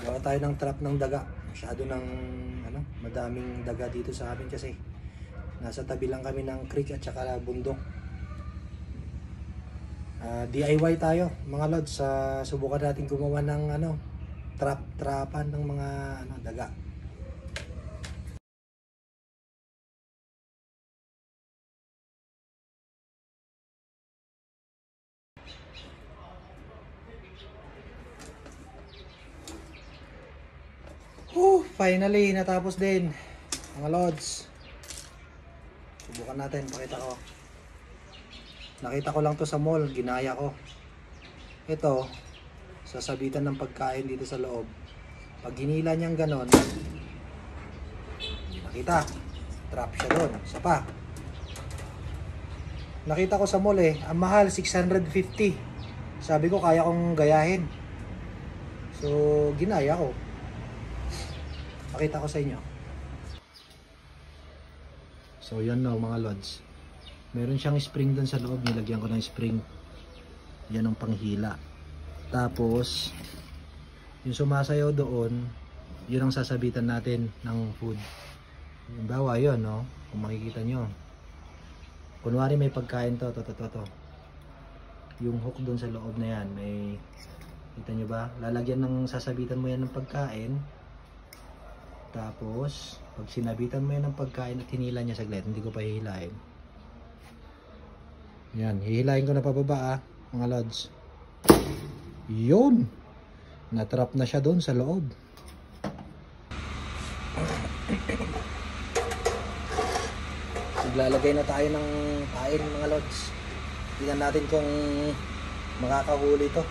Gawa tayo ng trap ng daga. Masyado ng madaming daga dito sa amin kasi nasa tabi lang kami ng creek at saka bundok. DIY tayo mga lods. Subukan natin gumawa ng trapan ng mga daga. Finally natapos din mga lods. Subukan natin, pakita ko. Nakita ko lang to sa mall, ginaya ko. Ito, sasabitan ng pagkain dito sa loob. Pag hinila niyang ganon, hindi nakita. Trap siya doon. Isa pa. Nakita ko sa mall ang mahal, 650. Sabi ko kaya kong gayahin. So, ginaya ko. Pakita ko sa inyo. So, yan na mga lods. Meron siyang spring doon sa loob. Nilagyan ko ng spring. Yan ang panghila. Tapos, yung sumasayaw doon, yun ang sasabitan natin ng food. Halimbawa yun, no? Kung makikita nyo. Kunwari may pagkain to. Yung hook doon sa loob na yan, may, kita nyo ba? Lalagyan ng, sasabitan mo yan ng pagkain. Tapos, pag sinabitan mo yan ng pagkain at hinila niya saglit, hindi ko pa hihilain. Yan, hihilain ko na pababa mga lods. Yun! Natrap na siya doon sa loob. Maglalagay na tayo ng kain mga lods. Tingnan natin kung makakahuli to.